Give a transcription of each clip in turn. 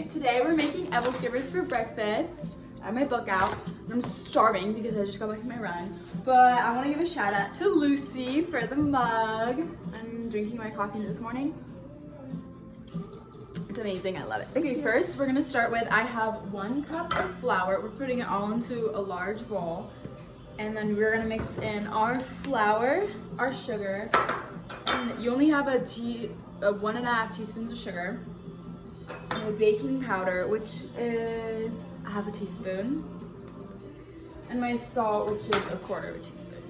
Today we're making Ebelskivers for breakfast. I have my book out. I'm starving because I just got back from my run. But I want to give a shout out to Lucy for the mug. I'm drinking my coffee this morning. It's amazing, I love it. Okay, first we're gonna start with, I have 1 cup of flour. We're putting it all into a large bowl. And then we're gonna mix in our flour, our sugar, and you only have 1.5 teaspoons of sugar, my baking powder, which is 1/2 teaspoon, and my salt, which is 1/4 teaspoon.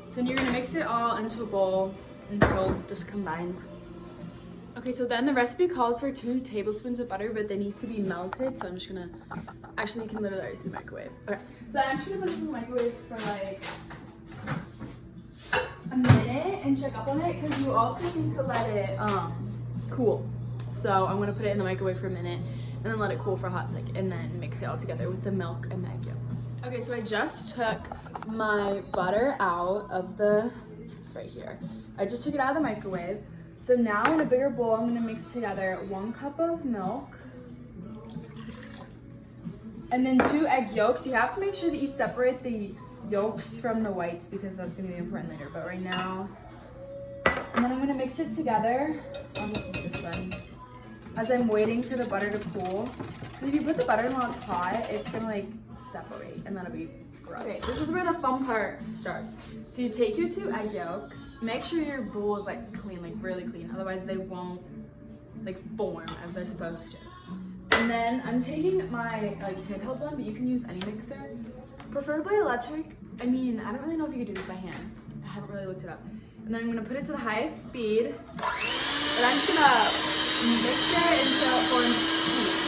So then you're gonna mix it all into a bowl until it just combines. Okay, so then the recipe calls for 2 tablespoons of butter, but they need to be melted, so I'm just gonna, actually you can literally already see the microwave. Okay, so I'm just gonna put this in the microwave for like a minute and check up on it, because you also need to let it cool. So I'm gonna put it in the microwave for a minute and then let it cool for a hot second and then mix it all together with the milk and the egg yolks. Okay, so I just took my butter out of it's right here. I just took it out of the microwave. So now in a bigger bowl, I'm gonna mix together 1 cup of milk and then 2 egg yolks. You have to make sure that you separate the yolks from the whites because that's gonna be important later, but right now. And then I'm gonna mix it together. I'll just use this one. As I'm waiting for the butter to cool. Because if you put the butter in while it's hot, it's gonna like separate and that'll be gross. Okay, this is where the fun part starts. So you take your 2 egg yolks, make sure your bowl is like clean, like really clean, otherwise they won't like form as they're supposed to. And then I'm taking my like handheld one, but you can use any mixer, preferably electric. I mean, I don't really know if you could do this by hand. I haven't really looked it up. And then I'm gonna put it to the highest speed, and I'm just gonna mix it until it forms heat.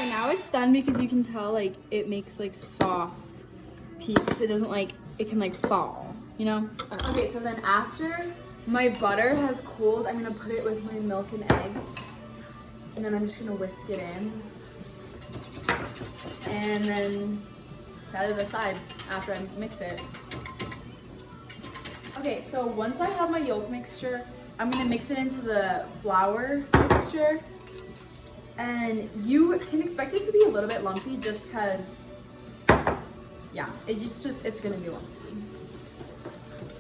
Now it's done because you can tell like it makes like soft peaks. It doesn't like, it can like fall, you know? Okay, so then after my butter has cooled, I'm gonna put it with my milk and eggs. And then I'm just gonna whisk it in. And then set it aside after I mix it. Okay, so once I have my yolk mixture, I'm gonna mix it into the flour mixture. And you can expect it to be a little bit lumpy just because, yeah, it's gonna be lumpy.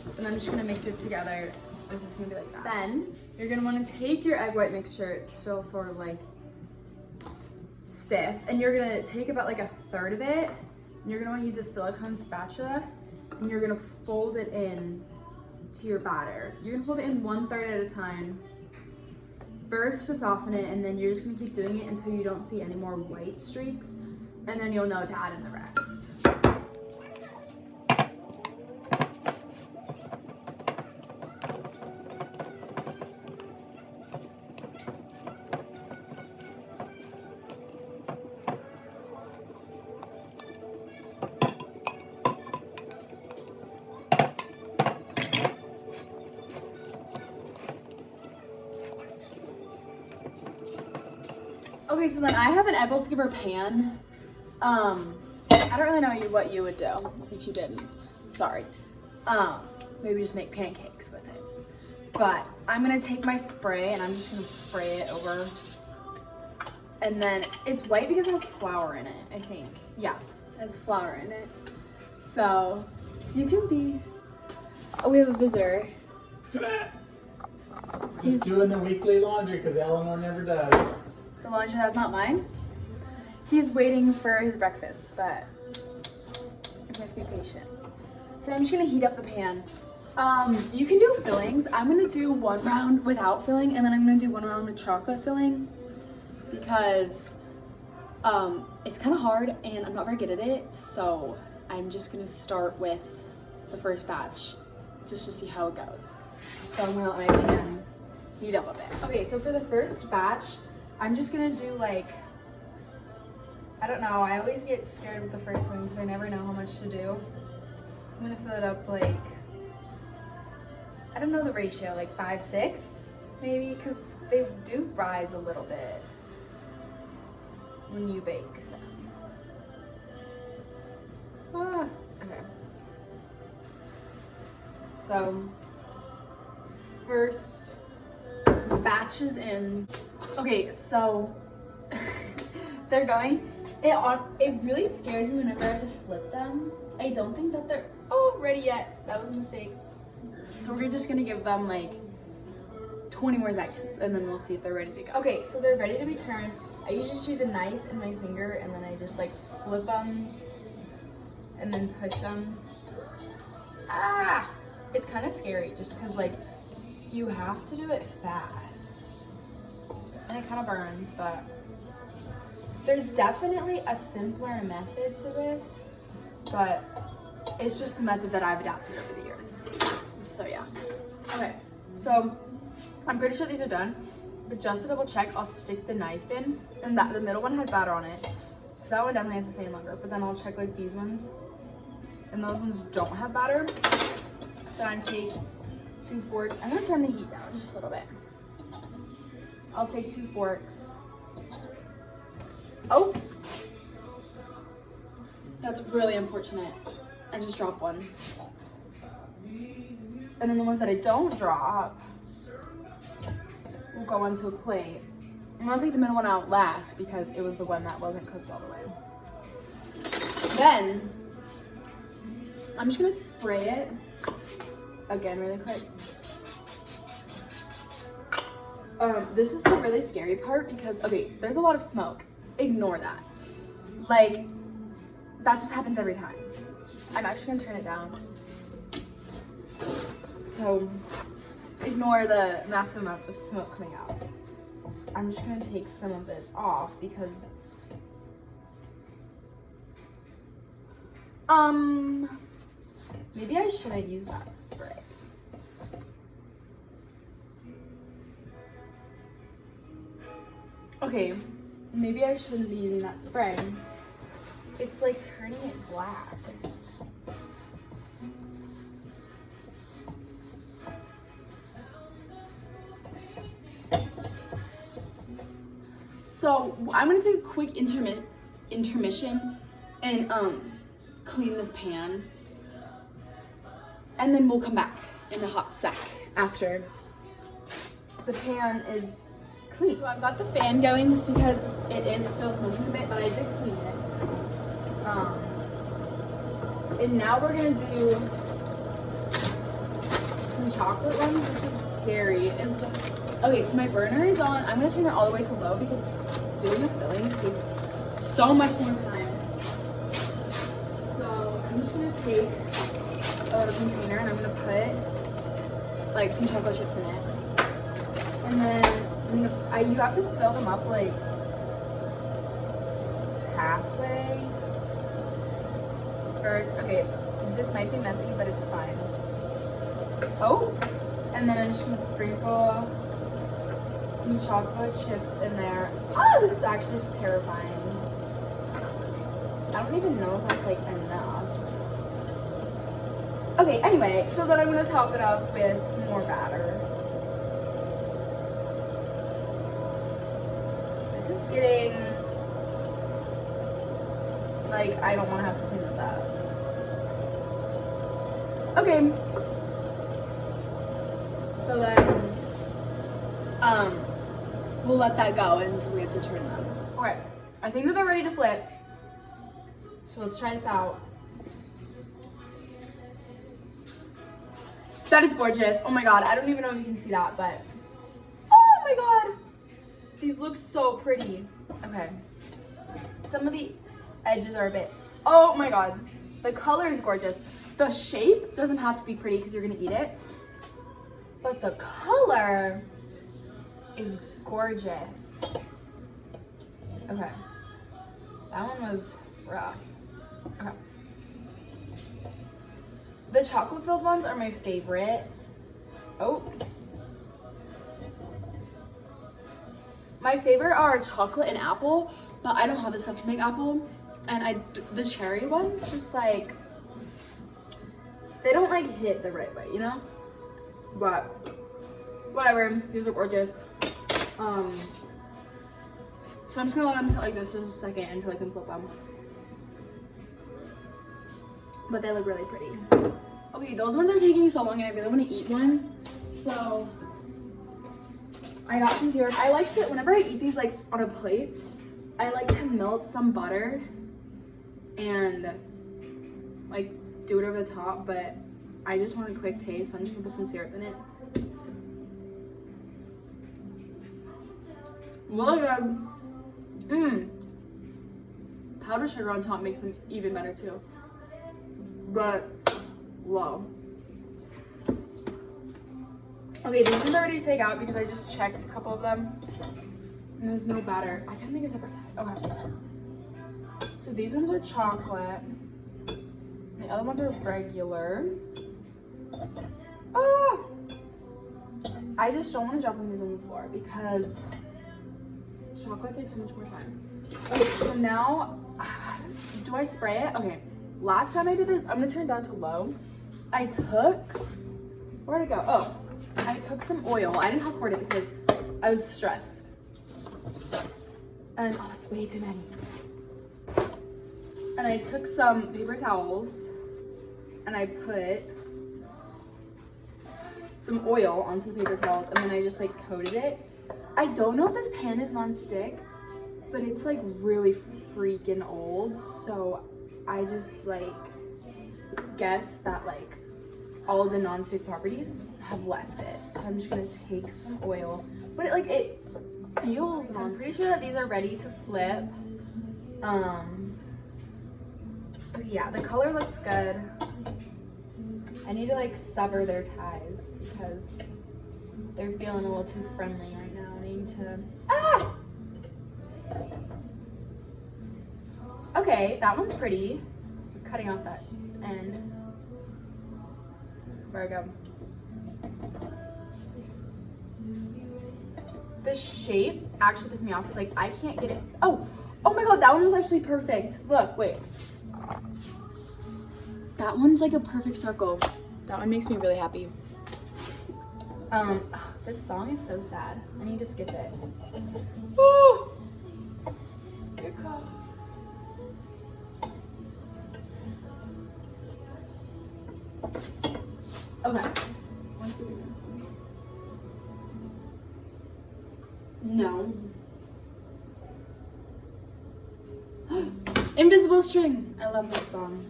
So then I'm just gonna mix it together. It's just gonna be like that. Then you're gonna wanna take your egg white mixture, it's still sort of like stiff, and you're gonna take about like 1/3 of it, and you're gonna wanna use a silicone spatula, and you're gonna fold it in to your batter. You're gonna fold it in 1/3 at a time. First to soften it, and then you're just gonna keep doing it until you don't see any more white streaks, and then you'll know to add in the rest. Okay, so then I have an Ebelskiver pan. I don't really know what you would do if you didn't. Sorry. Maybe just make pancakes with it. But I'm gonna take my spray and I'm just gonna spray it over. And then it's white because it has flour in it, I think. Yeah, it has flour in it. So you can be. Oh, we have a visitor. Just doing the weekly laundry because Eleanor never does. The laundry that's not mine. He's waiting for his breakfast, but he must be patient. So I'm just gonna heat up the pan. You can do fillings. I'm gonna do 1 round without filling, and then I'm gonna do 1 round with chocolate filling because it's kind of hard and I'm not very good at it. So I'm just gonna start with the first batch just to see how it goes. So I'm gonna let my pan heat up a bit. Okay, so for the first batch, I'm just gonna do like, I don't know, I always get scared with the first one because I never know how much to do. So I'm gonna fill it up like, I don't know the ratio, like 5-6 maybe, because they do rise a little bit when you bake them. Okay. So, first batch is in. Okay, so they're going. It really scares me whenever I have to flip them. I don't think that they're ready yet. That was a mistake. So we're just gonna give them like 20 more seconds and then we'll see if they're ready to go. Okay, so they're ready to be turned. I usually choose a knife and my finger and then I just like flip them and then push them. It's kind of scary just because like you have to do it fast and it kind of burns, but there's definitely a simpler method to this, but it's just a method that I've adapted over the years. So yeah. Okay, so I'm pretty sure these are done, but just to double check, I'll stick the knife in, and the middle one had batter on it, so that one definitely has to stay in longer, but then I'll check like these ones, and those ones don't have batter. So I'm gonna take 2 forks. I'm gonna turn the heat down just a little bit. I'll take 2 forks. Oh, that's really unfortunate. I just dropped one. And then the ones that I don't drop will go onto a plate. I'm gonna take the middle one out last because it was the one that wasn't cooked all the way. Then, I'm just gonna spray it again really quick. This is the really scary part because, okay, there's a lot of smoke. Ignore that. Like, that just happens every time. I'm actually gonna turn it down. So, ignore the massive amount of smoke coming out. I'm just gonna take some of this off because, maybe I shouldn't use that spray. Okay, maybe I shouldn't be using that spray. It's like turning it black. So I'm gonna take a quick intermission and clean this pan, and then we'll come back in a hot sec after the pan is clean. So I've got the fan going just because it is still smoking a bit, but I did clean it. And now we're gonna do some chocolate ones, which is scary. Okay, so my burner is on. I'm gonna turn it all the way to low because doing the filling takes so much more time. So I'm just gonna take a little container and I'm gonna put like some chocolate chips in it. And then you have to fill them up like halfway first. Okay, this might be messy, but it's fine. Oh, and then I'm just gonna sprinkle some chocolate chips in there. This is actually just terrifying. I don't even know if that's like enough. Okay, anyway, so then I'm gonna top it up with more batter. This is getting like I don't want to have to clean this up. Okay. So then we'll let that go until we have to turn them. Okay, I think that they're ready to flip. So let's try this out. That is gorgeous. Oh my god, I don't even know if you can see that, but oh my god. These look so pretty. Okay. Some of the edges are a bit, oh my god. The color is gorgeous. The shape doesn't have to be pretty because you're gonna eat it. But the color is gorgeous. Okay. That one was rough. Okay. chocolate filled ones are my favorite. Oh. My favorite are chocolate and apple, but I don't have the stuff to make apple. And the cherry ones just like, they don't like hit the right way, you know? But whatever, these are gorgeous. So I'm just gonna let them sit like this for just a second until I can flip them. But they look really pretty. Okay, those ones are taking so long and I really want to eat one. So I got some syrup. I like to, whenever I eat these like on a plate, I like to melt some butter and like do it over the top, but I just want a quick taste, so I'm just gonna put some syrup in it. Really good. Powdered sugar on top makes them even better too. But, wow. Okay, these ones are ready to take out because I just checked a couple of them. And there's no batter. I gotta make a separate side. Okay. So these ones are chocolate. The other ones are regular. Oh! I just don't want to drop these on the floor because chocolate takes so much more time. Okay, so now, do I spray it? Okay, last time I did this, I'm gonna turn it down to low. I took, where'd it go? Oh, I took some oil. I didn't record it because I was stressed. And, oh, that's way too many. And I took some paper towels and I put some oil onto the paper towels and then I just like coated it. I don't know if this pan is non-stick, but it's like really freaking old. So I just like guess that like all the non-stick properties have left it. So I'm just gonna take some oil, but it feels non-stick. I'm pretty sure that these are ready to flip. Okay, yeah, the color looks good. I need to like sever their ties because they're feeling a little too friendly right now. I need to, Okay, that one's pretty. I'm cutting off that end. There we go. The shape actually pisses me off because like I can't get it. Oh my god, that one was actually perfect. Look, wait. That one's like a perfect circle. That one makes me really happy. This song is so sad. I need to skip it. Oh, good call. Okay. What's the weakness? No. Invisible String. I love this song.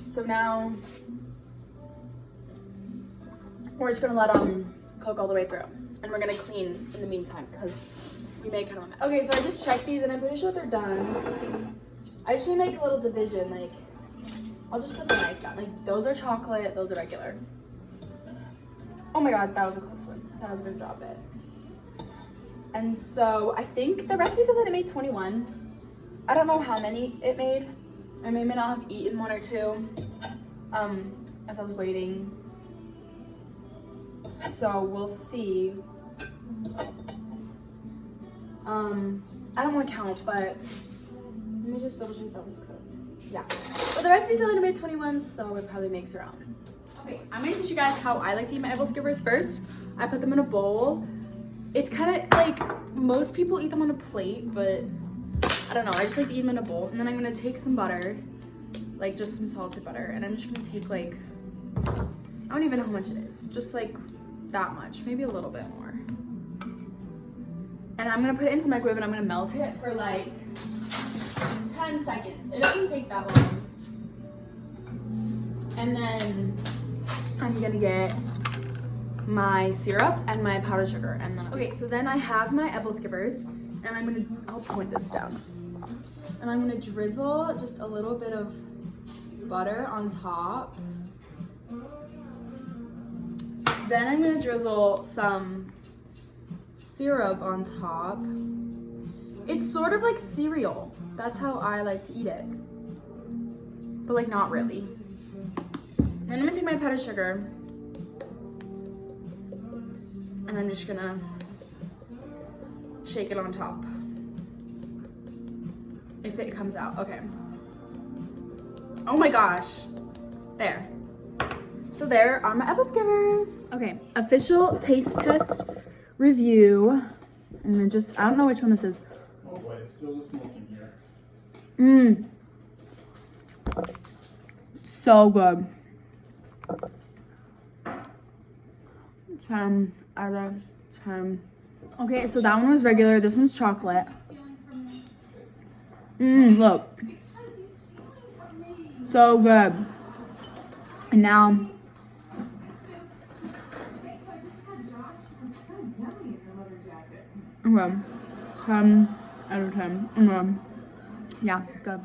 So now we're just gonna let cook all the way through, and we're gonna clean in the meantime because we made kind of a mess. Okay, so I just checked these and I'm pretty sure they're done. I just need to make a little division. Like, I'll just put the knife down. Like, those are chocolate, those are regular. Oh my god, that was a close one. I thought I was gonna drop it. And so I think the recipe said that it made 21. I don't know how many it made. I may not have eaten one or two as I was waiting. So we'll see. I don't want to count, but let me just double check that one's cooked. Yeah. But the recipe said that it made 21, so it probably makes around. Okay, I'm gonna teach you guys how I like to eat my Ebelskivers first. I put them in a bowl. It's kind of like most people eat them on a plate, but I don't know. I just like to eat them in a bowl. And then I'm gonna take some butter, like just some salted butter, and I'm just gonna take like, I don't even know how much it is, just like that much, maybe a little bit more. And I'm gonna put it into the microwave and I'm gonna melt it for like 10 seconds. It doesn't take that long. And then I'm gonna get my syrup and my powdered sugar. And then, okay, so then I have my Ebelskivers and I'll point this down. And I'm gonna drizzle just a little bit of butter on top. Then I'm gonna drizzle some syrup on top. It's sort of like cereal. That's how I like to eat it. But like not really. Then I'm gonna take my powdered sugar and I'm just gonna shake it on top. If it comes out, okay. Oh my gosh, there. So there are my Ebelskivers. Okay, official taste test review. I'm gonna just, I don't know which one this is. Oh boy, it's filled with smoke in here. Mmm. So good. 10 out of 10. Okay, so that one was regular. This one's chocolate. Look. So good. And now, okay, 10 out of 10. Yeah, good.